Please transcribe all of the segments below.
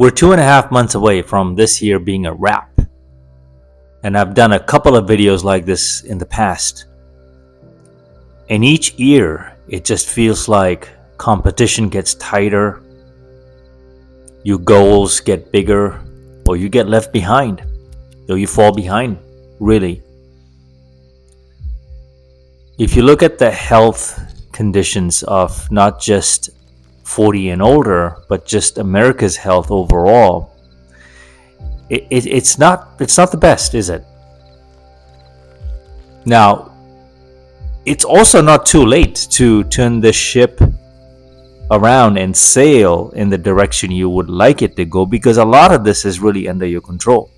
We're 2.5 months away from this year being a wrap. And I've done a couple of videos like this in the past. And each year, it just feels like competition gets tighter, your goals get bigger, or you get left behind, or you fall behind, really. If you look at the health conditions of not just 40 and older, but just America's health overall, it's not the best, is it? Now, it's also not too late to turn the ship around and sail in the direction you would like it to go, because a lot of this is really under your control.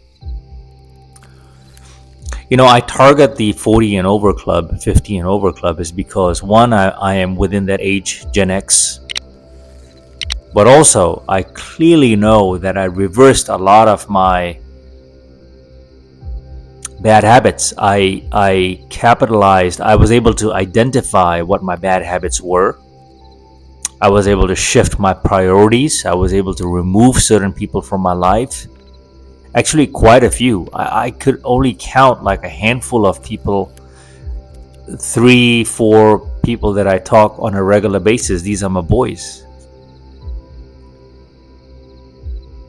I target the 40 and over club, 50 and over club, is because one, I am within that age, Gen X. But also, I clearly know that I reversed a lot of my bad habits. I capitalized. I was able to identify what my bad habits were. I was able to shift my priorities. I was able to remove certain people from my life. Actually, quite a few. I could only count like a handful of people, 3-4 people that I talk on a regular basis. These are my boys.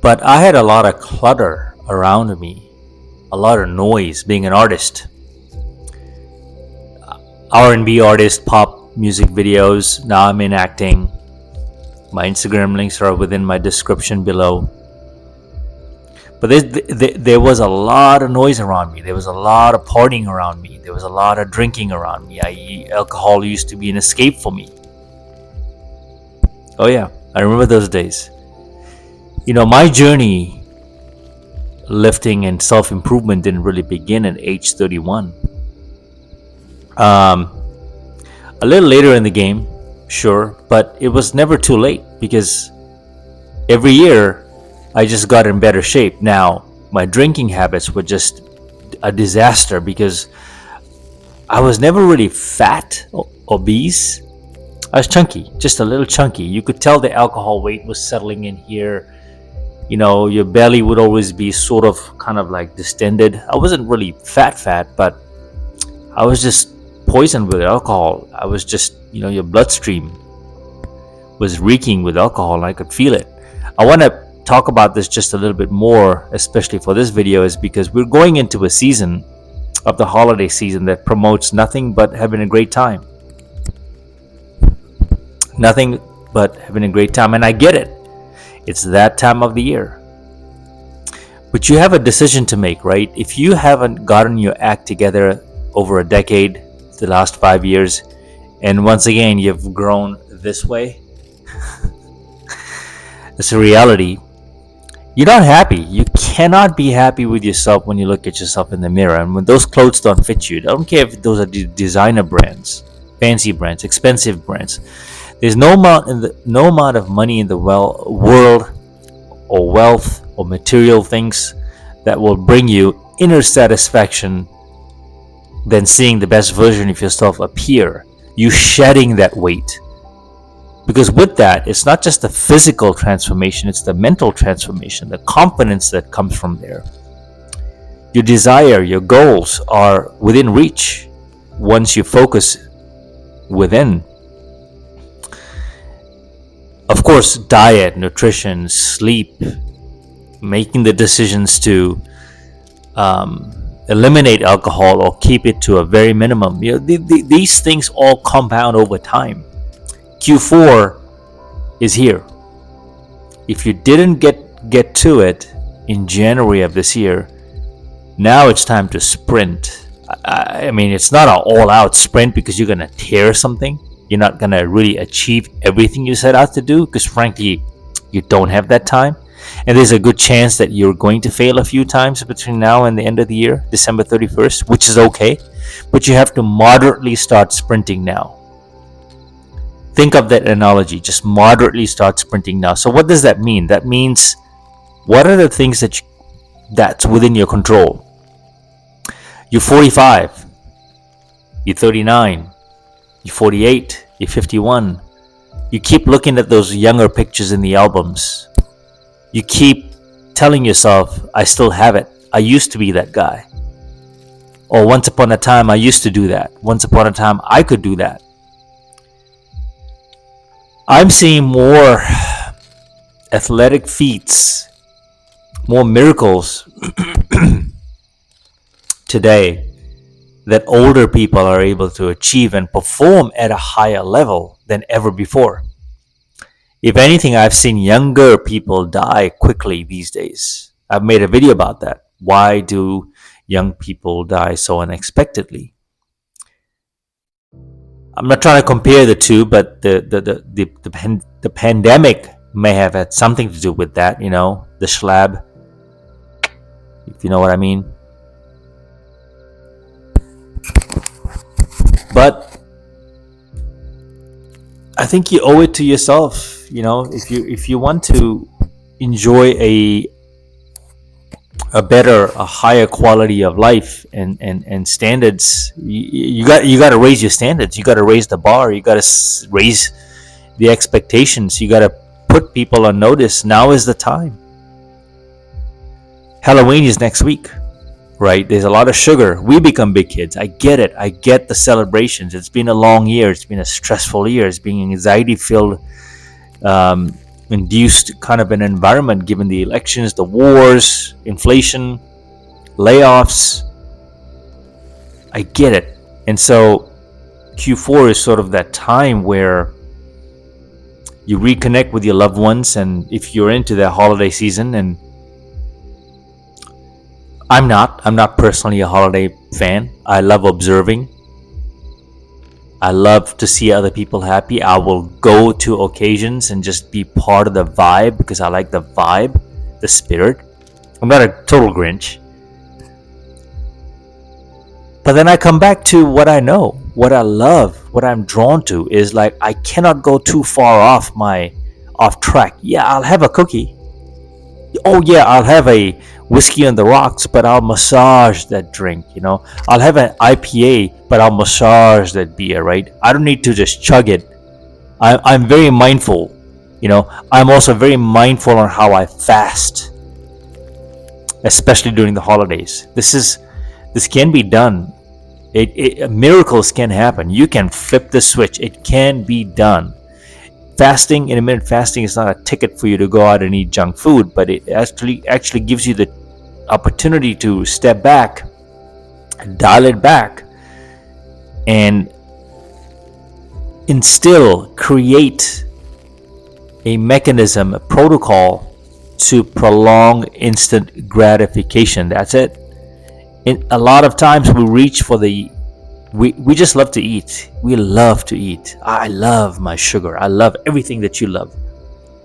But I had a lot of clutter around me, a lot of noise being an artist. R&B artist, pop music videos. Now I'm in acting. My Instagram links are within my description below. But there was a lot of noise around me. There was a lot of partying around me. There was a lot of drinking around me. Alcohol used to be an escape for me. Oh yeah, I remember those days. My journey lifting and self-improvement didn't really begin at age 31. A little later in the game, sure, but it was never too late, because every year I just got in better shape. Now, my drinking habits were just a disaster, because I was never really fat or obese. I was chunky, just a little chunky. You could tell the alcohol weight was settling in here. Your belly would always be sort of kind of like distended. I wasn't really fat, but I was just poisoned with alcohol. I was just, your bloodstream was reeking with alcohol, and I could feel it. I want to talk about this just a little bit more, especially for this video, is because we're going into a season of the holiday season that promotes nothing but having a great time. Nothing but having a great time. And I get it. It's that time of the year. But you have a decision to make, right? If you haven't gotten your act together over a decade, the last 5 years, and once again, you've grown this way, it's a reality. You're not happy. You cannot be happy with yourself when you look at yourself in the mirror. And when those clothes don't fit you, I don't care if those are designer brands, fancy brands, expensive brands. There's no amount of money in the world, or wealth, or material things that will bring you inner satisfaction than seeing the best version of yourself appear. You shedding that weight. Because with that, it's not just the physical transformation, it's the mental transformation, the confidence that comes from there. Your desire, your goals are within reach once you focus within. Of course, diet, nutrition, sleep, making the decisions to eliminate alcohol or keep it to a very minimum. These things all compound over time. Q4 is here. If you didn't get to it in January of this year, now it's time to sprint. I mean, it's not an all-out sprint because you're going to tear something. You're not going to really achieve everything you set out to do, because frankly, you don't have that time. And there's a good chance that you're going to fail a few times between now and the end of the year, December 31st, which is okay. But you have to moderately start sprinting now. Think of that analogy. Just moderately start sprinting now. So what does that mean? That means, what are the things that's within your control? You're 45. You're 39. You're 48. You're 51. You keep looking at those younger pictures in the albums. You keep telling yourself, I still have it. I used to be that guy. Or once upon a time, I used to do that. Once upon a time, I could do that. I'm seeing more athletic feats, more miracles today that older people are able to achieve and perform at a higher level than ever before. If anything, I've seen younger people die quickly these days. I've made a video about that. Why do young people die so unexpectedly? I'm not trying to compare the two, but the pandemic may have had something to do with that, the schlab, if you know what I mean. But I think you owe it to yourself, if you want to enjoy a higher quality of life and standards. You got to raise your standards. You got to raise the bar. You got to raise the expectations. You got to put people on notice. Now is the time. Halloween is next week, right? There's a lot of sugar. We become big kids. I get it. I get the celebrations. It's been a long year. It's been a stressful year. It's been anxiety filled, induced kind of an environment given the elections, the wars, inflation, layoffs. I get it. And so Q4 is sort of that time where you reconnect with your loved ones, and if you're into the holiday season, and I'm not personally a holiday fan. I love observing. I love to see other people happy. I will go to occasions and just be part of the vibe because I like the vibe, the spirit. I'm not a total Grinch. But then I come back to what I know, what I love, what I'm drawn to is like I cannot go too far off track. Yeah, I'll have a cookie. Oh yeah, I'll have a whiskey on the rocks, but I'll massage that drink, I'll have an IPA, but I'll massage that beer, right? I don't need to just chug it. I'm very mindful, I'm also very mindful on how I fast, especially during the holidays. This can be done. Miracles can happen. You can flip the switch. It can be done. Fasting, intermittent fasting, is not a ticket for you to go out and eat junk food, but it actually gives you the opportunity to step back, dial it back, and create a mechanism, a protocol to prolong instant gratification. That's it. A lot of times we reach for we just love to eat. We love to eat. I love my sugar. I love everything that you love.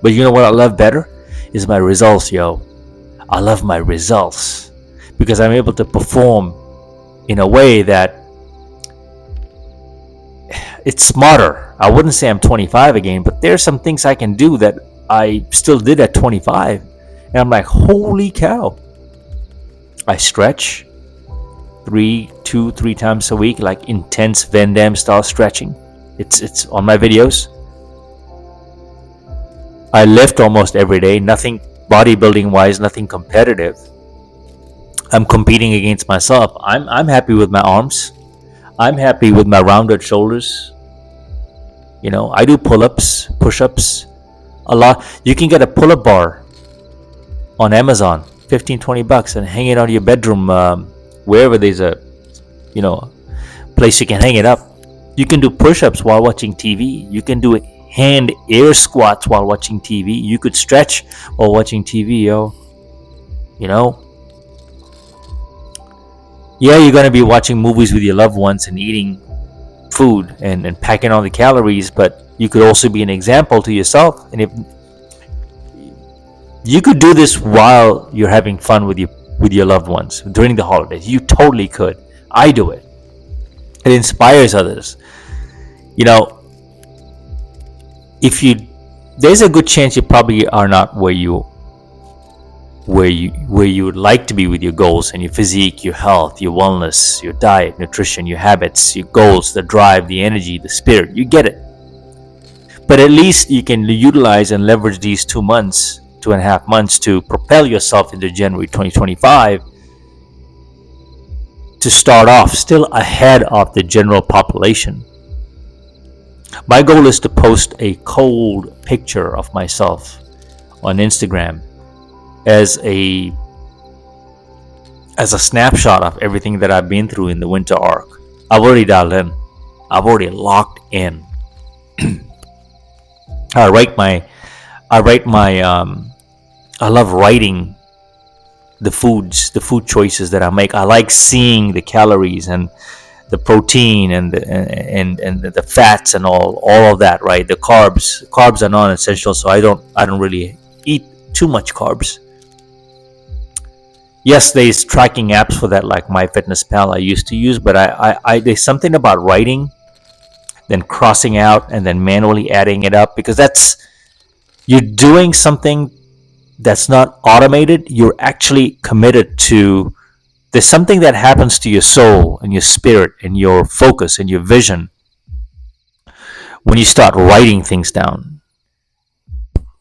But you know what I love better? Is my results, yo. I love my results because I'm able to perform in a way that it's smarter. I wouldn't say I'm 25 again, but there's some things I can do that I still did at 25. And I'm like, holy cow. I stretch 3 times a week, like intense Van Damme style stretching. It's on my videos. I lift almost every day. Nothing bodybuilding wise, nothing competitive. I'm competing against myself. I'm happy with my arms. I'm happy with my rounded shoulders. I do pull-ups, push-ups a lot. You can get a pull-up bar on Amazon, $15-20, and hang it on your bedroom, wherever there's a place you can hang it up. You can do push-ups while watching TV. You can do hand air squats while watching TV. You could stretch while watching TV, yo. Yeah, you're going to be watching movies with your loved ones and eating food and packing on the calories, but you could also be an example to yourself. And if you could do this while you're having fun with your loved ones during the holidays, you totally could. I do it. It inspires others. There's a good chance you probably are not where you would like to be with your goals and your physique, your health, your wellness, your diet, nutrition, your habits, your goals, the drive, the energy, the spirit. You get it. But at least you can utilize and leverage these 2 months 2.5 months to propel yourself into January 2025, to start off still ahead of the general population. My goal is to post a cold picture of myself on Instagram as a snapshot of everything that I've been through in the winter arc. I've already dialed in. I've already locked in. I write my I love writing the food choices that I make. I like seeing the calories and the protein and the fats and all of that, right? The carbs are non-essential, so I don't really eat too much carbs. Yes, there's tracking apps for that, like MyFitnessPal I used to use, but I there's something about writing, then crossing out, and then manually adding it up, because you're doing something that's not automated. You're actually committed to. There's something that happens to your soul and your spirit and your focus and your vision when you start writing things down.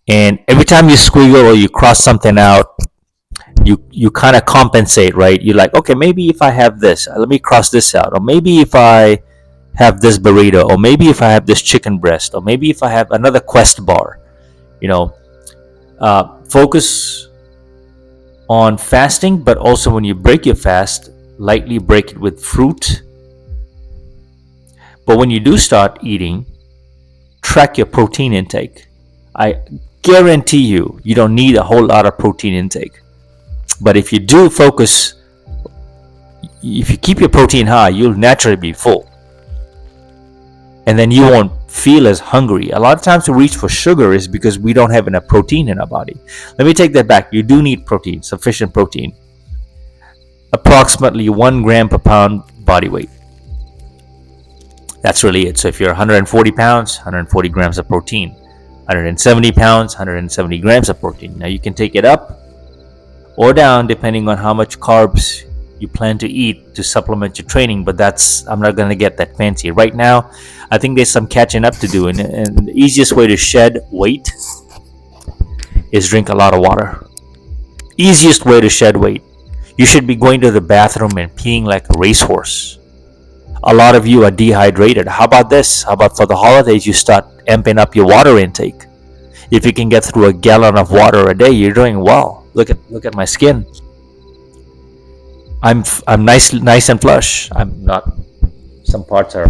And every time you squiggle or you cross something out, you kind of compensate, right? You're like, okay, maybe if I have this, let me cross this out. Or maybe if I have this burrito, or maybe if I have this chicken breast, or maybe if I have another Quest bar. Focus on fasting, but also when you break your fast, lightly break it with fruit. But when you do start eating, track your protein intake. I guarantee you don't need a whole lot of protein intake. But if you do focus, if you keep your protein high, you'll naturally be full. And then you won't feel as hungry. A lot of times we reach for sugar is because we don't have enough protein in our body. Let me take that back. You do need protein, sufficient protein. Approximately 1 gram per pound body weight. That's really it. So if you're 140 pounds, 140 grams of protein. 170 pounds, 170 grams of protein. Now you can take it up or down depending on how much carbs you plan to eat to supplement your training, but I'm not going to get that fancy. Right now, I think there's some catching up to do, and the easiest way to shed weight is drink a lot of water. Easiest way to shed weight. You should be going to the bathroom and peeing like a racehorse. A lot of you are dehydrated. How about this? How about for the holidays you start amping up your water intake? If you can get through a gallon of water a day, you're doing well. Look at my skin. I'm nice and flush. I'm not. Some parts are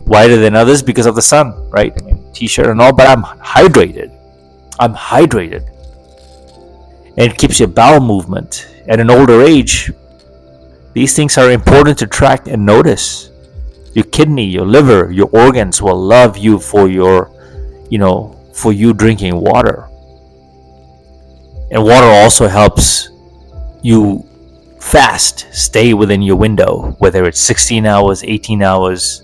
whiter than others because of the sun, right? I mean, t-shirt and all, but I'm hydrated. And it keeps your bowel movement. At an older age, these things are important to track and notice. Your kidney, your liver, your organs will love you for for you drinking water. And water also helps you fast, stay within your window, whether it's 16 hours, 18 hours.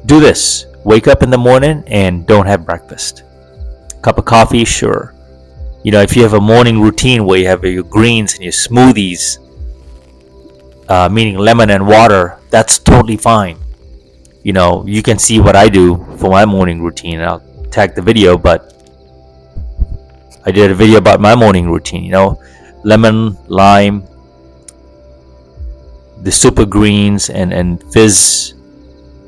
Do this. Wake up in the morning and don't have breakfast. Cup of coffee, sure. If you have a morning routine where you have your greens and your smoothies, meaning lemon and water, that's totally fine. You can see what I do for my morning routine. I'll tag the video, but I did a video about my morning routine. Lemon, lime, the super greens and fizz.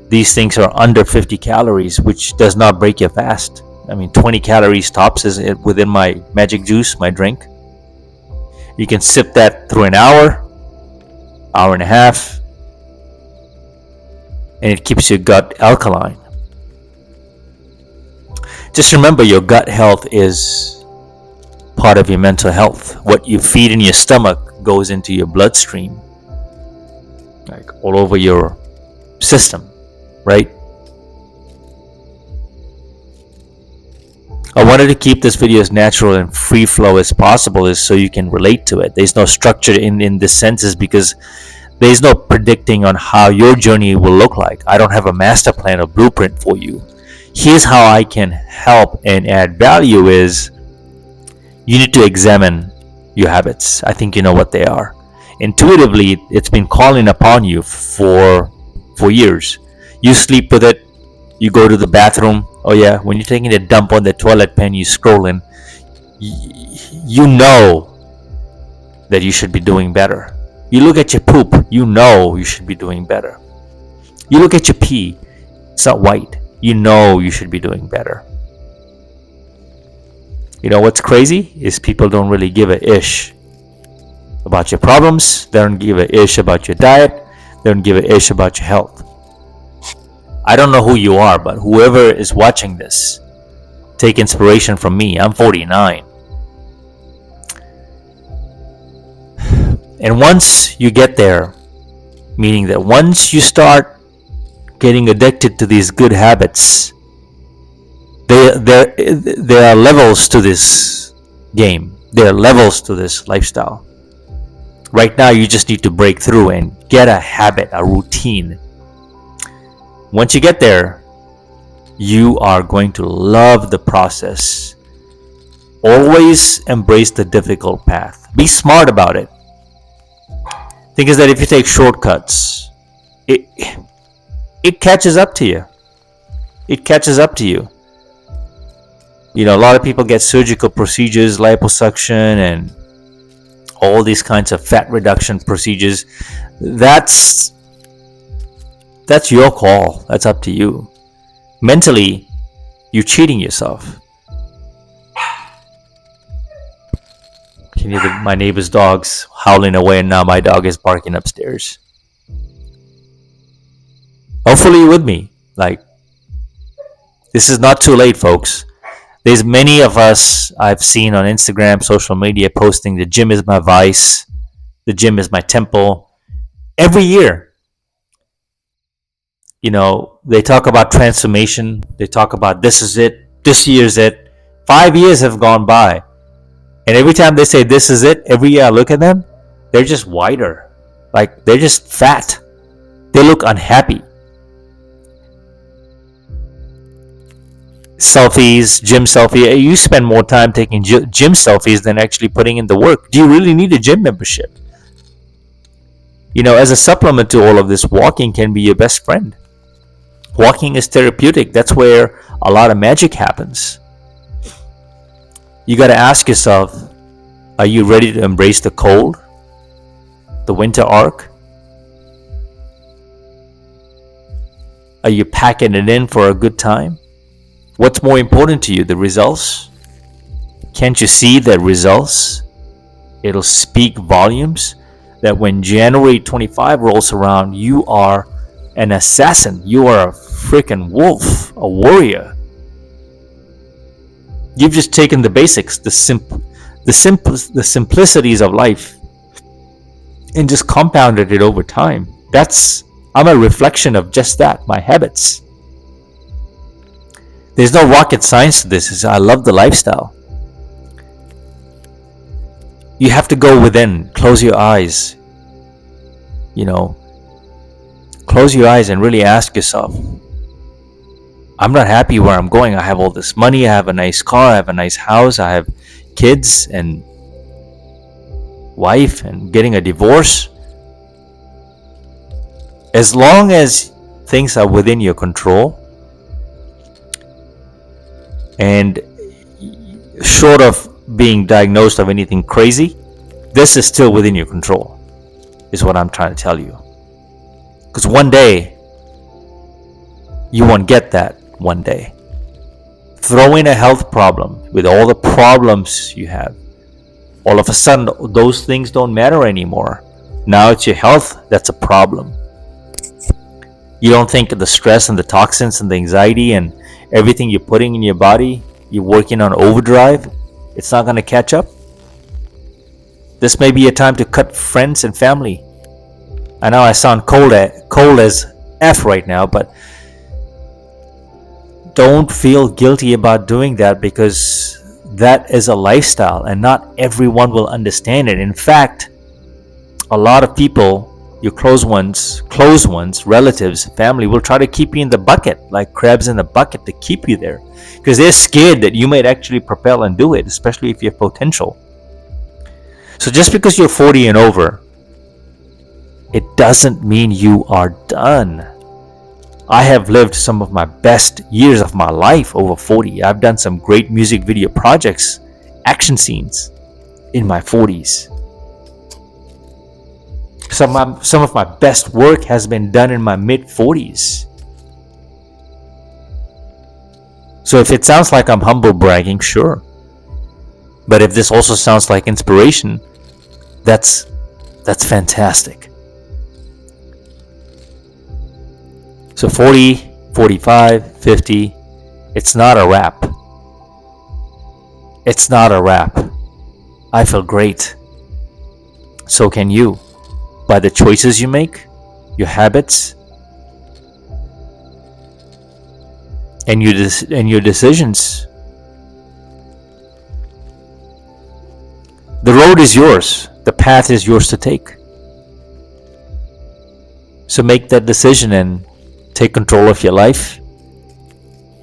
These things are under 50 calories, which does not break your fast. I mean, 20 calories tops is within my magic juice, my drink. You can sip that through an hour and a half, and it keeps your gut alkaline. Just remember, your gut health is part of your mental health. What you feed in your stomach goes into your bloodstream, like all over your system, right? I wanted to keep this video as natural and free flow as possible, is so you can relate to it. There's no structure in this senses because there's no predicting on how your journey will look like. I don't have a master plan or blueprint for you. Here's how I can help and add value is you need to examine your habits. I think you know what they are. Intuitively, it's been calling upon you for years. You sleep with it. You go to the bathroom Oh yeah, when you're taking a dump on the toilet pen, you scrolling, you know that you should be doing better. You look at your poop, you know you should be doing better. You look at your pee, it's not white, you know you should be doing better. You know what's crazy is people don't really give a ish about your problems. They don't give a ish about your diet. They don't give a ish about your health. I don't know who you are, but whoever is watching this, take inspiration from me. I'm 49. And once you get there, meaning that once you start getting addicted to these good habits, there are levels to this game. There are levels to this lifestyle. Right now, you just need to break through and get a habit, a routine. Once you get there, you are going to love the process. Always embrace the difficult path. Be smart about it. Thing is that if you take shortcuts, it catches up to you. It catches up to you. You know, a lot of people get surgical procedures, liposuction, and all these kinds of fat reduction procedures. That's your call. That's up to you. Mentally, you're cheating yourself. Can you hear my neighbor's dogs howling away, and now my dog is barking upstairs. Hopefully you're with me. Like, this is not too late, folks. There's many of us I've seen on Instagram, social media, posting the gym is my vice, the gym is my temple. Every year, you know, they talk about transformation. They talk about this is it, this year's it. 5 years have gone by. And every time they say this is it, every year I look at them, they're just wider. Like, they're just fat. They look unhappy. Selfies, gym selfie. You spend more time taking gym selfies than actually putting in the work. Do you really need a gym membership? You know, as a supplement to all of this, walking can be your best friend. Walking is therapeutic. That's where a lot of magic happens. You got to ask yourself, are you ready to embrace the cold? The winter arc? Are you packing it in for a good time? What's more important to you, the results? Can't you see the results? It'll speak volumes that when January 25 rolls around, you are an assassin. You are a freaking wolf, a warrior. You've just taken the basics, the simplicities of life, and just compounded it over time. I'm a reflection of just that, my habits. There's no rocket science to this. I love the lifestyle. You have to go within, close your eyes. You know, close your eyes and really ask yourself, I'm not happy where I'm going. I have all this money, I have a nice car, I have a nice house, I have kids and wife and getting a divorce. As long as things are within your control and short of being diagnosed of anything crazy, this is still within your control, is what I'm trying to tell you. Because one day, you won't get that one day. Throw in a health problem with all the problems you have. All of a sudden, those things don't matter anymore. Now it's your health that's a problem. You don't think of the stress and the toxins and the anxiety and everything you're putting in your body, you're working on overdrive, it's not going to catch up. This may be a time to cut friends and family. I know I sound cold as F right now, but don't feel guilty about doing that, because that is a lifestyle and not everyone will understand it. In fact, a lot of people, your close ones, relatives, family, will try to keep you in the bucket, like crabs in the bucket, to keep you there, because they're scared that you might actually propel and do it, especially if you have potential. So just because you're 40 and over, it doesn't mean you are done. I have lived some of my best years of my life over 40. I've done some great music video projects, action scenes in my 40s. Some of my best work has been done in my mid 40s. So if it sounds like I'm humble bragging, sure. But if this also sounds like inspiration, that's fantastic. So 40, 45, 50, it's not a wrap. It's not a wrap. I feel great. So can you. By the choices you make, your habits, and your decisions. The road is yours. The path is yours to take. So make that decision and take control of your life.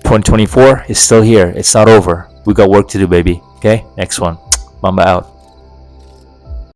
2024 is still here. It's not over. We got work to do, baby. Okay? Next one. Mamba out.